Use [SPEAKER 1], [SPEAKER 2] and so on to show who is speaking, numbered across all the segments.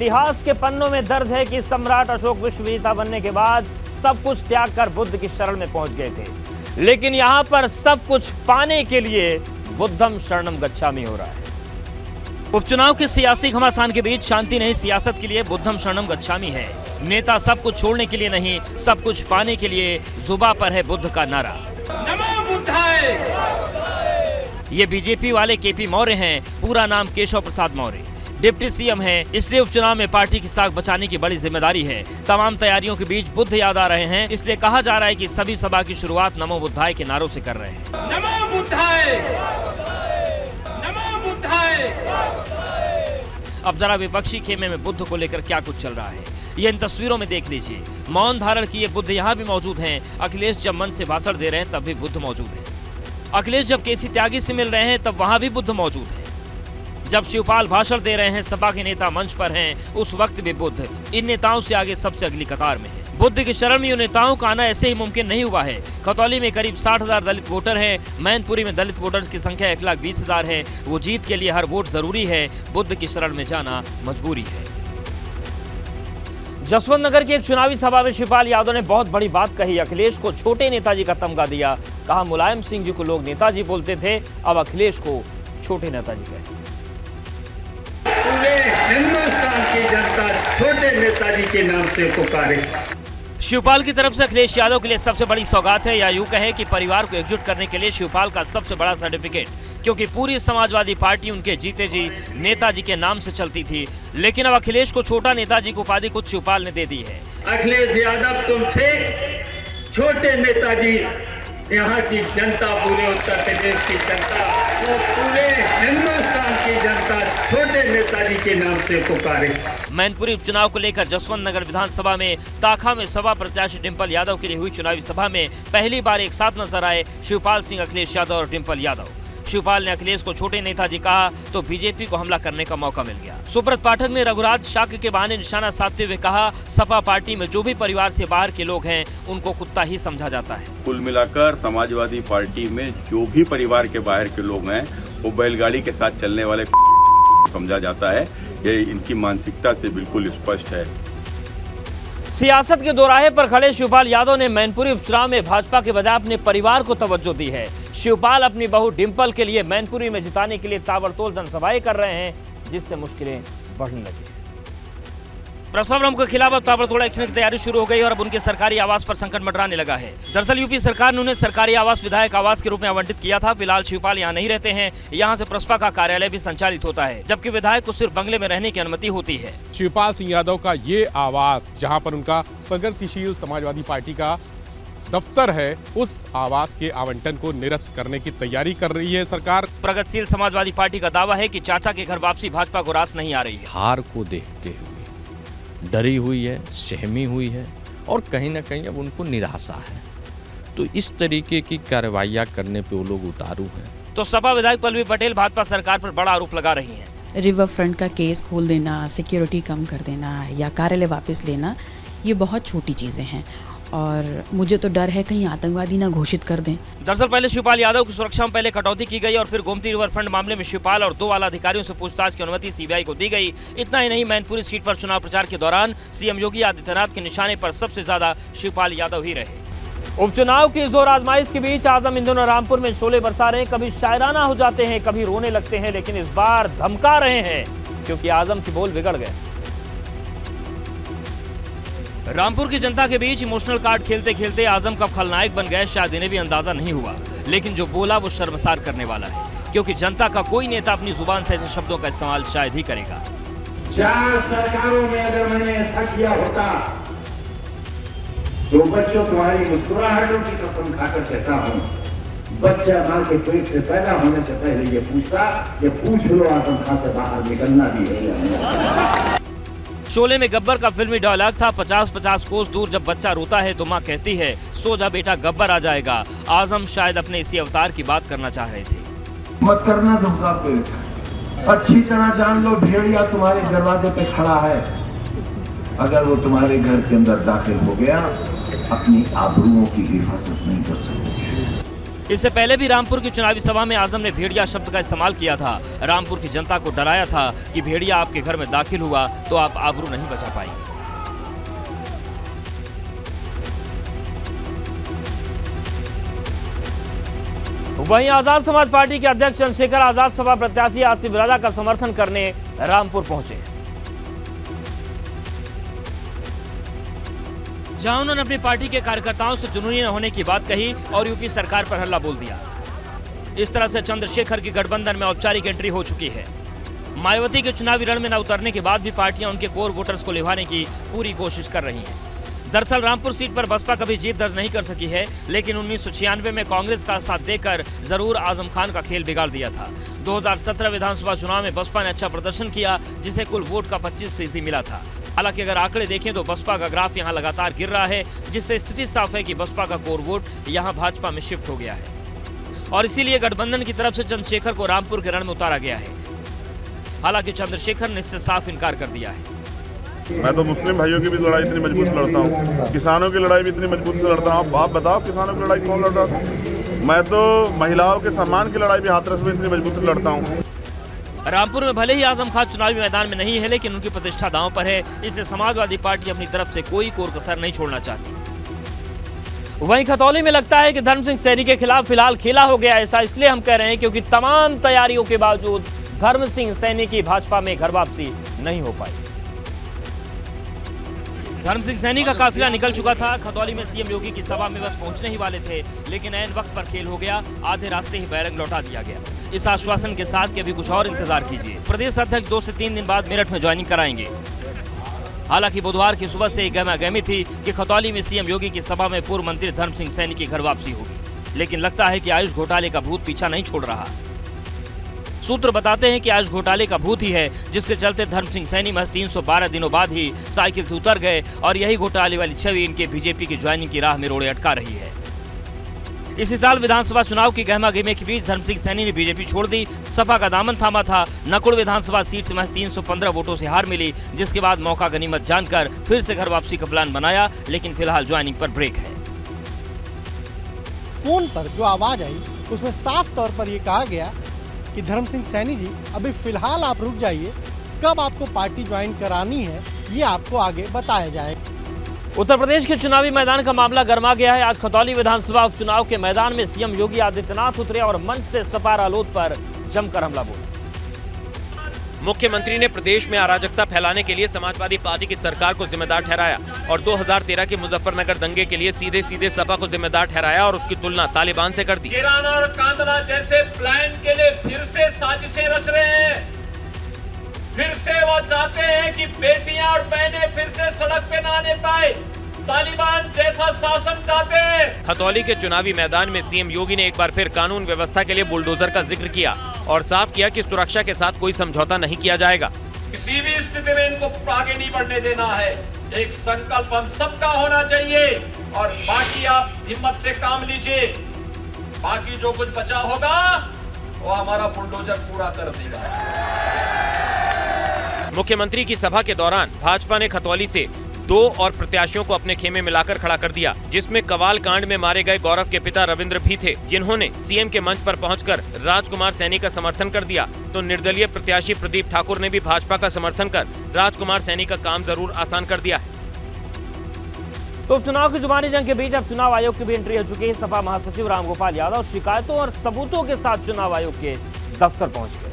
[SPEAKER 1] इतिहास के पन्नों में दर्ज है कि सम्राट अशोक विश्व विजेता बनने के बाद सब कुछ त्याग कर बुद्ध की शरण में पहुंच गए थे, लेकिन यहां पर सब कुछ पाने के लिए बुद्धम शरणम गच्छामि हो रहा है। उपचुनाव के सियासी घमासान के बीच शांति नहीं, सियासत के लिए बुद्धम शरणम गच्छामि है। नेता सब कुछ छोड़ने के लिए नहीं, सब कुछ पाने के लिए जुबान पर है बुद्ध का नारा।
[SPEAKER 2] नमो बुद्धाय।
[SPEAKER 1] ये बीजेपी वाले केपी मौर्य हैं, पूरा नाम केशव प्रसाद मौर्य। डिप्टी सीएम है, इसलिए उपचुनाव में पार्टी की साख बचाने की बड़ी जिम्मेदारी है। तमाम तैयारियों के बीच बुद्ध याद आ रहे हैं, इसलिए कहा जा रहा है कि सभी सभा की शुरुआत नमो बुद्धाय के नारों से कर रहे हैं।
[SPEAKER 2] नमो बुद्धाय, नमो बुद्धाय।
[SPEAKER 1] अब जरा विपक्षी खेमे में बुद्ध को लेकर क्या कुछ चल रहा है, ये इन तस्वीरों में देख लीजिए। मौन धारण किए बुद्ध यहाँ भी मौजूद हैं। अखिलेश जब मन से भाषण दे रहे हैं तब भी बुद्ध मौजूद हैं। अखिलेश जब केसी त्यागी से मिल रहे हैं तब वहां भी बुद्ध मौजूद हैं। जब शिवपाल भाषण दे रहे हैं, सपा के नेता मंच पर हैं, उस वक्त भी बुद्ध इन नेताओं से आगे सबसे अगली कतार में है। बुद्ध की शरण में इन नेताओं का आना ऐसे ही मुमकिन नहीं हुआ है। खतौली में करीब 60,000 दलित वोटर हैं। मैनपुरी में दलित वोटर्स की संख्या 1,20,000 है। वो जीत के लिए हर वोट जरूरी है। बुद्ध की शरण में जाना मजबूरी है। जसवंत नगर की एक चुनावी सभा में शिवपाल यादव ने बहुत बड़ी बात कही। अखिलेश को छोटे नेताजी का तमगा दिया। कहा मुलायम सिंह जी को लोग नेताजी बोलते थे, अब अखिलेश को छोटे नेताजी कहे।
[SPEAKER 3] पूरे हिंदुस्तान की जनता छोटे नेताजी के नाम से पुकारे।
[SPEAKER 1] शिवपाल की तरफ से अखिलेश यादव के लिए सबसे बड़ी सौगात है, या यूं कहे कि परिवार को एकजुट करने के लिए शिवपाल का सबसे बड़ा सर्टिफिकेट, क्योंकि पूरी समाजवादी पार्टी उनके जीते जी नेताजी के नाम से चलती थी। लेकिन अब अखिलेश को छोटा नेताजी की उपाधि खुद शिवपाल ने दे दी है।
[SPEAKER 3] अखिलेश यादव तुम थे छोटे नेताजी। यहाँ की जनता, पूरे उत्तर प्रदेश की जनता, तो पूरे हिंदुस्तान की जनता छोटे नेताजी के नाम से पुकारे।
[SPEAKER 1] मैनपुरी उपचुनाव को लेकर जसवंत नगर विधानसभा में ताखा में सपा प्रत्याशी डिंपल यादव के लिए हुई चुनावी सभा में पहली बार एक साथ नजर आए शिवपाल सिंह, अखिलेश यादव और डिंपल यादव। शिवपाल ने अखिलेश को छोटे नेताजी कहा तो बीजेपी को हमला करने का मौका मिल गया। सुब्रत पाठक ने रघुराज शाक्य के बहाने निशाना साधते हुए कहा, सपा पार्टी में जो भी परिवार से बाहर के लोग हैं उनको कुत्ता ही समझा जाता है।
[SPEAKER 4] कुल मिलाकर समाजवादी पार्टी में जो भी परिवार के बाहर के लोग हैं वो बैलगाड़ी के साथ चलने वाले समझा जाता है। ये इनकी मानसिकता से बिल्कुल स्पष्ट है।
[SPEAKER 1] सियासत के दोराहे पर खड़े शिवपाल यादव ने मैनपुरी उपचुनाव में भाजपा के बजाय अपने परिवार को तवज्जो दी है। शिवपाल अपनी बहू डिंपल के लिए मैनपुरी में जिताने के लिए ताबड़तोड़ जनसभाएं कर रहे हैं, जिससे मुश्किलें बढ़ने लगी। प्रसवा ब्रह्म के खिलाफ अब ताबड़तोड़ एक्शन की तैयारी शुरू हो गई और अब उनके सरकारी आवास पर संकट मंडराने लगा है। दरअसल यूपी सरकार ने उन्हें सरकारी आवास विधायक आवास के रूप में आवंटित किया था। फिलहाल शिवपाल यहाँ नहीं रहते हैं। यहाँ से प्रसपा का कार्यालय भी संचालित होता है, जबकि विधायक को सिर्फ बंगले में रहने की अनुमति होती है।
[SPEAKER 5] शिवपाल सिंह यादव का ये आवास, जहाँ पर उनका प्रगतिशील समाजवादी पार्टी का दफ्तर है, उस आवास के आवंटन को निरस्त करने की तैयारी कर रही है सरकार।
[SPEAKER 1] प्रगतिशील समाजवादी पार्टी का दावा है कि चाचा के घर वापसी भाजपा को रास नहीं आ रही है।
[SPEAKER 6] हार को देखते हुए डरी हुई है, सहमी हुई है और कहीं ना कहीं अब उनको निराशा है। तो इस तरीके की कार्रवाइयां करने पे वो लोग उतारू हैं।
[SPEAKER 1] तो सपा विधायक पल्लवी पटेल भाजपा सरकार पर बड़ा आरोप लगा रही हैं।
[SPEAKER 7] रिवर फ्रंट का केस खोल देना, सिक्योरिटी कम कर देना या कार्यालय वापस लेना, ये बहुत छोटी चीज़ें हैं और मुझे तो डर है कहीं आतंकवादी ना घोषित कर दें।
[SPEAKER 1] दरअसल पहले शिवपाल यादव की सुरक्षा में पहले कटौती की गई और फिर गोमती रिवर फ्रंट मामले में शिवपाल और 2 आला अधिकारियों से पूछताछ की अनुमति सीबीआई को दी गई। इतना ही नहीं, मैनपुरी सीट पर चुनाव प्रचार के दौरान सीएम योगी आदित्यनाथ के निशाने पर सबसे ज्यादा शिवपाल यादव ही रहे। उपचुनाव की जोर आजमाइश के बीच आजम इन दोनों रामपुर में शोले बरसा रहे हैं। कभी शायराना हो जाते हैं, कभी रोने लगते हैं, लेकिन इस बार धमका रहे हैं क्योंकि आजम के बोल बिगड़ गए। रामपुर की जनता के बीच इमोशनल कार्ड खेलते खेलते आजम कब खलनायक बन गए शायद इन्हें भी अंदाजा नहीं हुआ, लेकिन जो बोला वो शर्मसार करने वाला है, क्योंकि जनता का कोई नेता अपनी जुबान से ऐसे शब्दों का इस्तेमाल शायद ही करेगा।
[SPEAKER 3] 4 सरकारों में अगर मैंने ऐसा किया होता तो बच्चों तुम्हारी मुस्कुराहटों की कसम खाकर कहता हूँ, बच्चा मां के पेट से पैदा होने से पहले ये पूछता, ये पूछ लो आजम खां से बाहर निकलना भी है।
[SPEAKER 1] शोले में गब्बर का फिल्मी डायलॉग था, 50-50 कोस दूर जब बच्चा रोता है तो माँ कहती है सो जा बेटा गब्बर आ जाएगा। आजम शायद अपने इसी अवतार की बात करना चाह रहे थे।
[SPEAKER 8] मत करना धोखा कोई से, अच्छी तरह जान लो भेड़िया तुम्हारे दरवाजे पे खड़ा है। अगर वो तुम्हारे घर के अंदर दाखिल हो गया, अपनी आबरूओं की हिफाजत नहीं कर सकोगे।
[SPEAKER 1] इससे पहले भी रामपुर की चुनावी सभा में आजम ने भेड़िया शब्द का इस्तेमाल किया था। रामपुर की जनता को डराया था कि भेड़िया आपके घर में दाखिल हुआ तो आप आबरू नहीं बचा पाएंगे। वहीं आजाद समाज पार्टी के अध्यक्ष चंद्रशेखर आजाद सपा प्रत्याशी आसिफ राजा का समर्थन करने रामपुर पहुंचे, जहां उन्होंने अपनी पार्टी के कार्यकर्ताओं से जुनूनी न होने की बात कही और यूपी सरकार पर हल्ला बोल दिया। इस तरह से चंद्रशेखर की गठबंधन में औपचारिक एंट्री हो चुकी है। मायावती के चुनावी रण में न उतरने के बाद भी पार्टियां उनके कोर वोटर्स को लिभाने की पूरी कोशिश कर रही हैं। दरअसल रामपुर सीट पर बसपा कभी जीत दर्ज नहीं कर सकी है, लेकिन 1996 में कांग्रेस का साथ देकर जरूर आजम खान का खेल बिगाड़ दिया था। 2017 विधानसभा चुनाव में बसपा ने अच्छा प्रदर्शन किया, जिसे कुल वोट का 25% मिला था। हालांकि अगर आंकड़े देखें तो बसपा का ग्राफ यहां लगातार गिर रहा है, जिससे स्थिति साफ है कि बसपा का कोर वोट यहां भाजपा में शिफ्ट हो गया है और इसीलिए गठबंधन की तरफ से चंद्रशेखर को रामपुर के रण में उतारा गया है। हालांकि चंद्रशेखर ने इससे साफ इनकार कर दिया है।
[SPEAKER 9] मैं तो मुस्लिम भाइयों की भी लड़ाई इतनी मजबूत से लड़ता हूँ, किसानों की लड़ाई भी इतनी मजबूत से लड़ता हूँ। आप बताओ किसानों की लड़ाई कौन लड़ रहा था? मैं तो महिलाओं के सम्मान की लड़ाई भी हाथरस में इतनी मजबूत से लड़ता हूँ।
[SPEAKER 1] रामपुर में भले ही आजम खान चुनावी मैदान में नहीं है, लेकिन उनकी प्रतिष्ठा दांव पर है, इसलिए समाजवादी पार्टी अपनी तरफ से कोई कोर कसर नहीं छोड़ना चाहती। वहीं खतौली में लगता है कि धर्म सिंह सैनी के खिलाफ फिलहाल खेला हो गया। ऐसा इसलिए हम कह रहे हैं क्योंकि तमाम तैयारियों के बावजूद धर्म सिंह सैनी की भाजपा में घर वापसी नहीं हो पाई। धर्म सिंह सैनी का काफिला निकल चुका था। खतौली में सीएम योगी की सभा में बस पहुंचने ही वाले थे, लेकिन ऐन वक्त पर खेल हो गया। आधे रास्ते ही बैरंग लौटा दिया गया, इस आश्वासन के साथ कि अभी कुछ और इंतजार कीजिए। प्रदेश अध्यक्ष 2 से 3 दिन बाद मेरठ में ज्वाइनिंग कराएंगे। हालांकि बुधवार की सुबह से गहमा-गहमी थी कि खतौली में सीएम योगी की सभा में पूर्व मंत्री धर्म सिंह सैनी की घर वापसी होगी, लेकिन लगता है कि आयुष घोटाले का भूत पीछा नहीं छोड़ रहा। सूत्र बताते हैं कि आयुष घोटाले का भूत ही है, जिसके चलते धर्म सिंह सैनी महज 312 दिनों बाद ही साइकिल से उतर गए और यही घोटाले वाली छवि इनके बीजेपी की ज्वाइनिंग की राह में रोड़े अटका रही है। इसी साल विधानसभा चुनाव की गहमा-गहमी के बीच धर्म सिंह सैनी ने बीजेपी छोड़ दी, सपा का दामन थामा था। नकुड़ विधानसभा सीट से महज 315 वोटों से हार मिली, जिसके बाद मौका गनीमत जानकर फिर से घर वापसी का प्लान बनाया, लेकिन फिलहाल ज्वाइनिंग पर ब्रेक है।
[SPEAKER 10] फोन पर जो आवाज आई उसमें साफ तौर पर यह कहा गया कि धर्म सिंह सैनी जी अभी फिलहाल आप रुक जाइए, कब आपको पार्टी ज्वाइन करानी है ये आपको आगे बताया जाएगा।
[SPEAKER 1] उत्तर प्रदेश के चुनावी मैदान का मामला गर्मा गया है। आज खतौली विधानसभा उपचुनाव के मैदान में सीएम योगी आदित्यनाथ उतरे और मंच से सपा रालोद पर जमकर हमला बोला।
[SPEAKER 11] मुख्यमंत्री ने प्रदेश में अराजकता फैलाने के लिए समाजवादी पार्टी की सरकार को जिम्मेदार ठहराया और 2013 के मुजफ्फरनगर दंगे के लिए सीधे सीधे सपा को जिम्मेदार ठहराया और उसकी तुलना तालिबान से कर दी।
[SPEAKER 2] गिराना और कांदना जैसे प्लान के लिए फिर से साजिशें रच रहे हैं। फिर से वो चाहते हैं कि बेटियां और बहनें फिर से सड़क पे ना आने पाए। तालिबान जैसा शासन चाहते हैं।
[SPEAKER 11] खतौली के चुनावी मैदान में सीएम योगी ने एक बार फिर कानून व्यवस्था के लिए बुलडोजर का जिक्र किया और साफ किया कि सुरक्षा के साथ कोई समझौता नहीं किया जाएगा।
[SPEAKER 2] किसी भी स्थिति में इनको आगे नहीं बढ़ने देना है। एक संकल्प हम सबका होना चाहिए और बाकी आप हिम्मत से काम लीजिए। बाकी जो कुछ बचा होगा वो हमारा बुलडोजर पूरा कर देगा।
[SPEAKER 11] मुख्यमंत्री की सभा के दौरान भाजपा ने खतौली से 2 और प्रत्याशियों को अपने खेमे में लाकर खड़ा कर दिया, जिसमें कवाल कांड में मारे गए गौरव के पिता रविंद्र भी थे, जिन्होंने सीएम के मंच पर पहुंचकर राजकुमार सैनी का समर्थन कर दिया। तो निर्दलीय प्रत्याशी प्रदीप ठाकुर ने भी भाजपा का समर्थन कर राजकुमार सैनी का काम जरूर आसान कर दिया।
[SPEAKER 1] तो उपचुनाव की जुबानी जंग के बीच अब चुनाव आयोग की भी एंट्री हो चुकी है। सपा महासचिव रामगोपाल यादव शिकायतों और सबूतों के साथ चुनाव आयोग के दफ्तर पहुंच गए।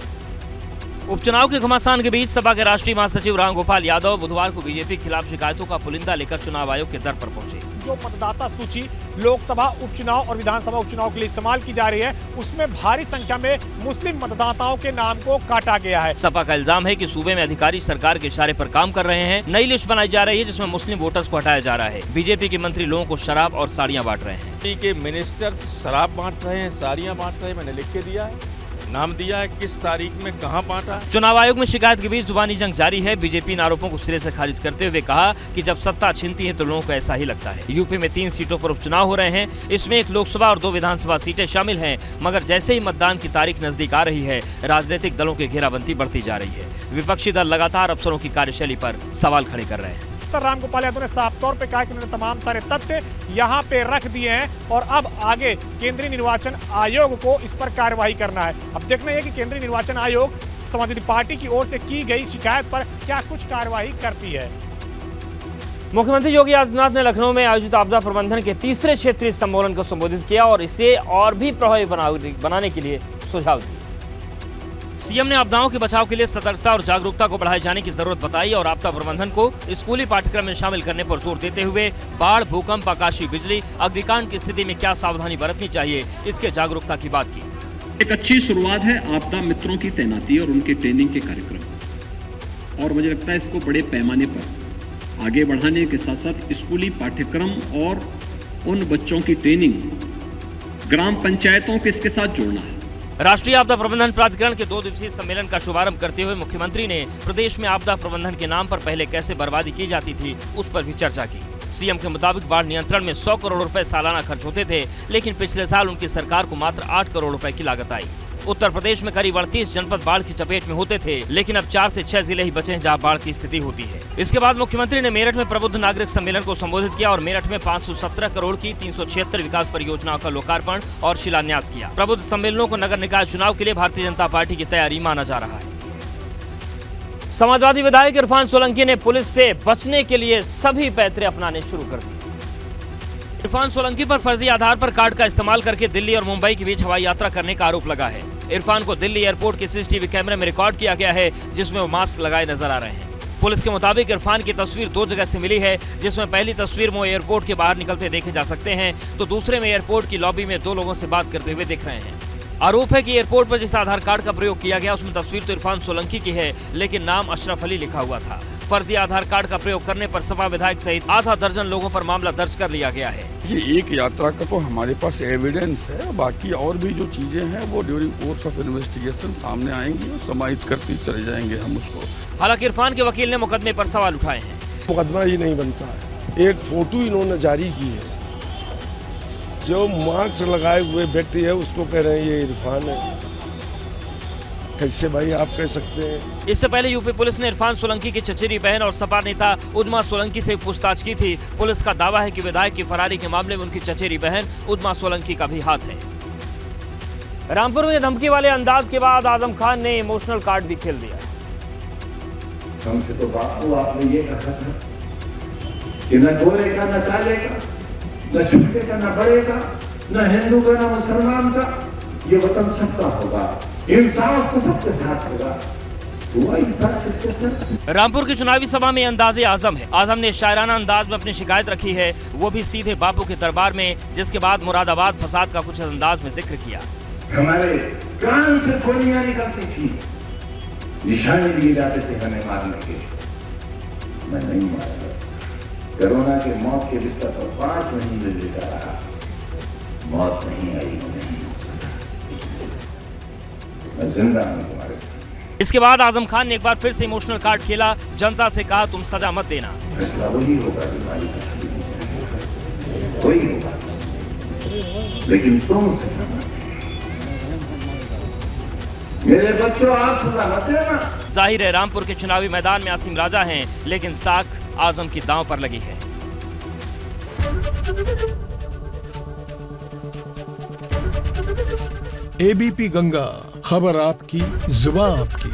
[SPEAKER 1] उपचुनाव के घमासान के बीच सपा के राष्ट्रीय महासचिव रामगोपाल यादव बुधवार को बीजेपी के खिलाफ शिकायतों का पुलिंदा लेकर चुनाव आयोग के दर पर पहुंचे।
[SPEAKER 12] जो मतदाता सूची लोकसभा उपचुनाव और विधानसभा उपचुनाव के लिए इस्तेमाल की जा रही है, उसमें भारी संख्या में मुस्लिम मतदाताओं के नाम को काटा गया है।
[SPEAKER 1] सपा का इल्जाम है कि सूबे में अधिकारी सरकार के इशारे पर काम कर रहे हैं। नई लिस्ट बनाई जा रही है जिसमें मुस्लिम वोटर्स को हटाया जा रहा है। बीजेपी के मंत्री लोगों को शराब और साड़ियाँ बांट रहे हैं।
[SPEAKER 6] के मिनिस्टर शराब बांट रहे हैं, साड़ियाँ बांट रहे हैं। मैंने लिख के दिया है, नाम दिया है, किस तारीख में कहां बांटा।
[SPEAKER 1] चुनाव आयोग में शिकायत के बीच जुबानी जंग जारी है। बीजेपी इन आरोपों को सिरे से खारिज करते हुए कहा कि जब सत्ता छिनती है तो लोगों को ऐसा ही लगता है। यूपी में 3 सीटों पर उपचुनाव हो रहे हैं। इसमें 1 लोकसभा और 2 विधानसभा सीटें शामिल हैं, मगर जैसे ही मतदान की तारीख नजदीक आ रही है, राजनीतिक दलों की घेराबंदी बढ़ती जा रही है। विपक्षी दल लगातार अफसरों की कार्यशैली पर सवाल खड़े कर रहे हैं।
[SPEAKER 12] अफसर रामगोपाल यादव ने साफ तौर पे कहा कि उन्होंने तमाम सारे तथ्य यहाँ पे रख दिए हैं और अब आगे केंद्रीय निर्वाचन आयोग को इस पर कार्यवाही करना है। अब देखना है कि केंद्रीय निर्वाचन आयोग समाजवादी पार्टी की ओर से की गई शिकायत पर क्या कुछ कार्यवाही करती है।
[SPEAKER 1] मुख्यमंत्री योगी आदित्यनाथ ने लखनऊ में आयोजित आपदा प्रबंधन के तीसरे क्षेत्रीय सम्मेलन को संबोधित किया और इसे और भी प्रभावी बनाने के लिए सुझाव दिए। सीएम ने आपदाओं के बचाव के लिए सतर्कता और जागरूकता को बढ़ाए जाने की जरूरत बताई और आपदा प्रबंधन को स्कूली पाठ्यक्रम में शामिल करने पर जोर देते हुए बाढ़, भूकंप, आकाशीय बिजली, अग्निकांड की स्थिति में क्या सावधानी बरतनी चाहिए, इसके जागरूकता की बात की।
[SPEAKER 13] एक अच्छी शुरुआत है आपदा मित्रों की तैनाती और उनके ट्रेनिंग के कार्यक्रम, और मुझे लगता है इसको बड़े पैमाने पर आगे बढ़ाने के साथ साथ स्कूली पाठ्यक्रम और उन बच्चों की ट्रेनिंग ग्राम पंचायतों के इसके साथ जोड़ना है।
[SPEAKER 1] राष्ट्रीय आपदा प्रबंधन प्राधिकरण के 2 दिवसीय सम्मेलन का शुभारंभ करते हुए मुख्यमंत्री ने प्रदेश में आपदा प्रबंधन के नाम पर पहले कैसे बर्बादी की जाती थी उस पर भी चर्चा की। सीएम के मुताबिक बाढ़ नियंत्रण में 100 करोड़ रुपए सालाना खर्च होते थे, लेकिन पिछले साल उनकी सरकार को मात्र 8 करोड़ रुपए की लागत आई। उत्तर प्रदेश में करीब 38 जनपद बाढ़ की चपेट में होते थे, लेकिन अब 4 से 6 जिले ही बचे हैं जहां बाढ़ की स्थिति होती है। इसके बाद मुख्यमंत्री ने मेरठ में प्रबुद्ध नागरिक सम्मेलन को संबोधित किया और मेरठ में 517 करोड़ की 376 विकास परियोजनाओं का लोकार्पण और शिलान्यास किया। प्रबुद्ध सम्मेलनों को नगर निकाय चुनाव के लिए भारतीय जनता पार्टी की तैयारी माना जा रहा है। समाजवादी विधायक इरफान सोलंकी ने पुलिस से बचने के लिए सभी पैतरे अपनाने शुरू कर दिए। इरफान सोलंकी पर फर्जी आधार पर कार्ड का इस्तेमाल करके दिल्ली और मुंबई के बीच हवाई यात्रा करने का आरोप लगा है। इरफान को दिल्ली एयरपोर्ट के सीसीटीवी कैमरे में रिकॉर्ड किया गया है, जिसमें वो मास्क लगाए नजर आ रहे हैं। पुलिस के मुताबिक इरफान की तस्वीर 2 जगह से मिली है, जिसमें पहली तस्वीर में वो एयरपोर्ट के बाहर निकलते देखे जा सकते हैं, तो दूसरे में एयरपोर्ट की लॉबी में 2 लोगों से बात करते हुए दिख रहे हैं। आरोप है कि एयरपोर्ट पर जिस आधार कार्ड का प्रयोग किया गया उसमें तस्वीर तो इरफान सोलंकी की है, लेकिन नाम अशरफ अली लिखा हुआ था। फर्जी आधार कार्ड का प्रयोग करने पर सपा विधायक सहित आधा दर्जन लोगों पर मामला दर्ज कर लिया गया है।
[SPEAKER 14] ये एक यात्रा का तो हमारे पास एविडेंस है, बाकी और भी जो चीजें हैं वो ड्यूरिंग कोर्स ऑफ इन्वेस्टिगेशन सामने आएंगी और समाहित करते चले जाएंगे हम उसको।
[SPEAKER 1] हालांकि इरफान के वकील ने मुकदमे पर सवाल उठाए हैं।
[SPEAKER 15] मुकदमा ही नहीं बनता है, एक फोटो इन्होंने जारी की है, जो मास्क लगाए हुए व्यक्ति है उसको कह रहे हैं ये इरफान है। कैसे भाई आप कह सकते हैं?
[SPEAKER 1] इससे पहले यूपी पुलिस ने इरफान सोलंकी की चचेरी बहन और सपा नेता उद्मा सोलंकी से पूछताछ की थी। पुलिस का दावा है कि विधायक की फरारी के मामले में उनकी चचेरी बहन उद्मा सोलंकी का भी हाथ है। रामपुर में धमकी वाले अंदाज के बाद आजम खान ने इमोशनल कार्ड भी खेल दिया।
[SPEAKER 8] हमसे तो बापू आपने ये कहा था कि न गोरे का न काले का, न छोटे का न बड़े का, न हिंदू का न मुसलमान का, ये वतन सबका होगा, इंसाफ तो सबके साथ होगा। हुआ इंसाफ किसके साथ?
[SPEAKER 1] रामपुर की चुनावी सभा में अंदाज़े आजम है। आजम ने शायराना अंदाज में अपनी शिकायत रखी है, वो भी सीधे बापू के दरबार में, जिसके बाद मुरादाबाद फसाद का कुछ अंदाज में जिक्र किया।
[SPEAKER 8] हमारे कान से गोलियां निकलती थी, निशाने लिए जाते थे हमें मारने के, मैं नहीं मारा। कोरोना के मौत के बिस्तर पर 5 महीने लेटा रहा, मौत नहीं आई, नहीं हो सका, मैं जिंदा हूं तुम्हारे साथ।
[SPEAKER 1] इसके बाद आजम खान ने एक बार फिर से इमोशनल कार्ड खेला, जनता से कहा तुम सजा मत देना।
[SPEAKER 8] फैसला वही होगा बीमारी का, वही होगा, लेकिन तुम सजा मत देना। मेरे बच्चों आप सजा मत देना।
[SPEAKER 1] जाहिर है रामपुर के चुनावी मैदान में आसिम राजा हैं, लेकिन साख आजम की दांव पर लगी है।
[SPEAKER 16] एबीपी गंगा, खबर आपकी, जुबान आपकी।